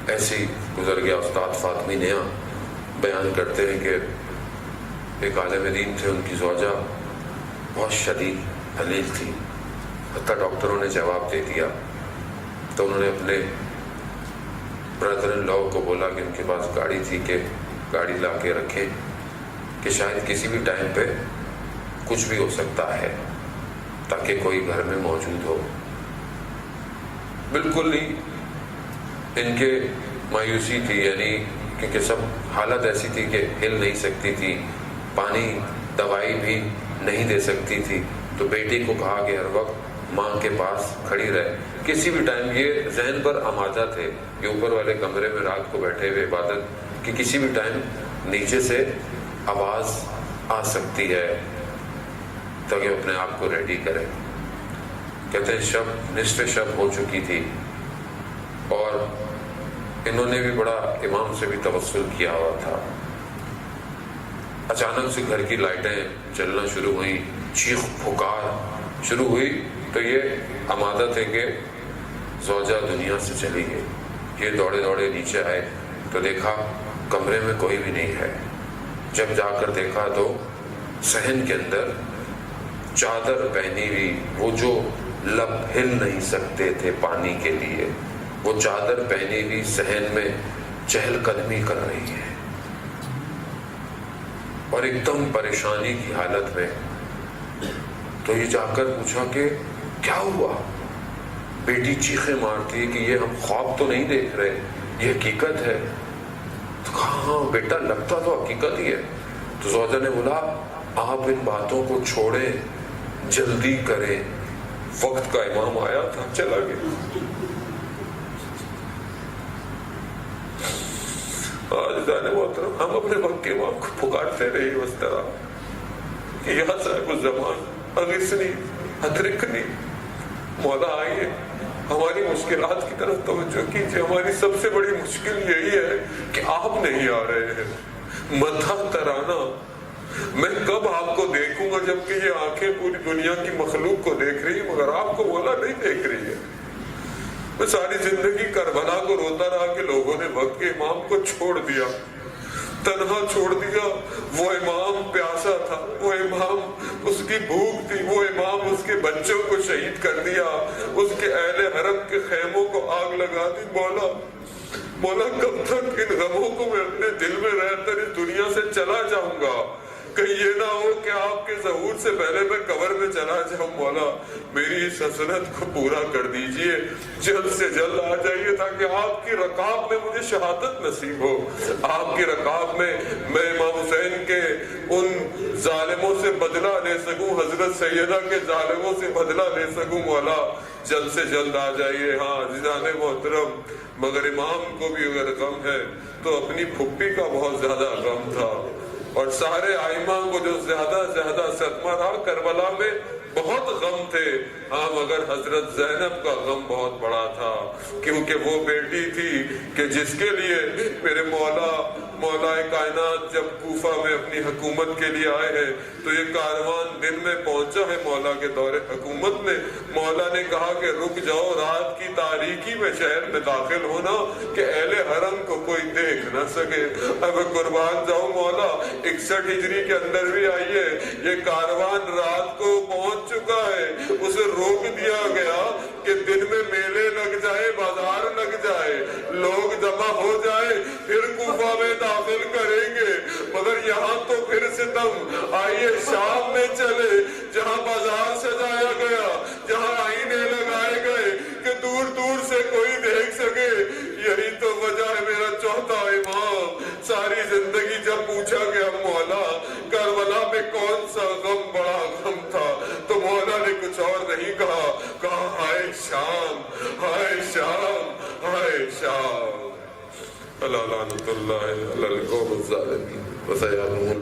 ایسے ہی گزر گیا۔ استاد فاطمی نیا بیان کرتے ہیں کہ ایک عالم دین تھے، ان کی زوجہ بہت شدید حلیل تھی، حتیٰ ڈاکٹروں نے جواب دے دیا۔ تو انہوں نے اپنے برادر ان لاء کو بولا کہ ان کے پاس گاڑی تھی کہ گاڑی لا کے رکھیں کہ شاید کسی بھی ٹائم پہ کچھ بھی ہو سکتا ہے، تاکہ کوئی گھر میں موجود ہو۔ بالکل ہی ان کے مایوسی تھی، یعنی کیونکہ سب حالت ایسی تھی کہ ہل نہیں سکتی تھی، پانی دوائی بھی نہیں دے سکتی تھی، تو بیٹی کو کہا کہ ہر وقت ماں کے پاس کھڑی رہے، کسی بھی ٹائم یہ ذہن پر آمادہ تھے کہ اوپر والے کمرے میں رات کو بیٹھے ہوئے عبادت کہ کسی بھی ٹائم نیچے سے آواز آ سکتی ہے، تاکہ اپنے آپ کو ریڈی کرے۔ کہتے ہیں شب نصف شب ہو چکی تھی، اور انہوں نے بھی بڑا امام سے بھی توسل کیا ہوا تھا۔ اچانک سے گھر کی لائٹیں جلنا شروع ہوئیں، چیخ پکار شروع ہوئی، تو یہ آمادہ تھے کہ زوجہ دنیا سے چلی گئی۔ یہ دوڑے دوڑے نیچے آئے تو دیکھا کمرے میں کوئی بھی نہیں ہے۔ جب جا کر دیکھا تو صحن کے اندر چادر پہنی ہوئی، وہ جو لب ہل نہیں سکتے تھے پانی کے لیے، وہ چادر پہنی ہوئی صحن میں چہل قدمی کر رہی ہے، اور ایک دم پریشانی کی حالت میں۔ تو یہ جا کر پوچھا کہ کیا ہوا؟ بیٹی چیخیں مارتی ہے کہ یہ ہم خواب تو نہیں دیکھ رہے، یہ حقیقت ہے۔ تو کہا ہاں بیٹا لگتا تو حقیقت ہی ہے۔ تو زوجہ نے بولا آپ ان باتوں کو چھوڑیں، جلدی کریں، وقت کا امام آیا تھا چلا گیا۔ آج جانے محترم ہم اپنے وقت کے امام کو پکارتے رہے اس طرح کہ یا صاحب الزمان اغثنی ادرکنی، مولا آئیے ہماری مشکلات کی طرف توجہ کیجیے، ہماری سب سے بڑی مشکل یہی ہے کہ آپ نہیں آ رہے ہیں۔ مدح ترانہ، میں کب آپ کو دیکھوں گا جبکہ یہ آنکھیں پوری دنیا کی مخلوق کو دیکھ رہی ہے، مگر آپ کو مولا نہیں دیکھ رہی ہے۔ میں ساری زندگی کربلا کو روتا رہا کہ لوگوں نے وقت کے امام کو چھوڑ دیا، تنہا چھوڑ دیا۔ وہ امام پیاسا تھا، وہ امام اس کی بھوک تھی، وہ امام اس کے بچوں کو شہید کر دیا، اس کے اہل حرم کے خیموں کو آگ لگا دی۔ مولا مولا کب تک ان غموں کو میں اپنے دل میں رہ کر اس دنیا سے چلا جاؤں گا؟ کہیں یہ نہ ہو کہ آپ کے ظہور سے پہلے میں قبر میں چلا جاؤں۔ مولا میری اس حسرت کو پورا کر دیجئے، جلد سے جلد آ جائیے تاکہ آپ کی رکاب میں مجھے شہادت نصیب ہو، آپ کی رکاب میں میں امام حسین کے ان ظالموں سے بدلہ لے سکوں، حضرت سیدہ کے ظالموں سے بدلہ لے سکوں۔ مولا جلد سے جلد آ جائیے۔ ہاں عزیزان محترم، مگر امام کو بھی اگر غم ہے تو اپنی پھپھی کا بہت زیادہ غم تھا، اور سارے ائمہ کو جو زیادہ صدمہ رہا کربلا میں بہت غم تھے۔ ہاں مگر حضرت زینب کا غم بہت بڑا تھا، کیونکہ وہ بیٹی تھی کہ جس کے لیے میرے مولا کائنات جب کوفہ میں اپنی حکومت کے لیے آئے ہیں تو یہ کاروان دن میں پہنچا ہے مولا کے دور حکومت میں۔ مولا نے کہا کہ رک جاؤ، رات کی تاریکی میں شہر میں داخل ہونا کہ اہل حرم کو کوئی دیکھ نہ سکے۔ اب قربان جاؤ مولا، 61 ہجری کے اندر بھی آئیے، یہ کاروان رات کو پہنچ چکا ہے، اسے روک دیا گیا کہ دن میں میلے لگ جائے، بازار لگ جائے، لوگ جمع ہو جائے، پھر کوفہ میں داخل کریں گے۔ مگر یہاں تو پھر ستم، آئیے شام میں چلے جہاں بازار سجایا گیا، جہاں آئینے لگائے گئے کہ دور دور سے کوئی دیکھ سکے۔ یہی تو وجہ ہے میرا چوتھا امام۔ ساری زندگی جب پوچھا گیا مولا کربلا میں کون سا غم بڑا غم تھا، تو مولا نے کچھ اور نہیں کہا ہائے شام، ہائے شام، ہائے شام۔ اللہ لعنت اللہ علی القوم الظالمین۔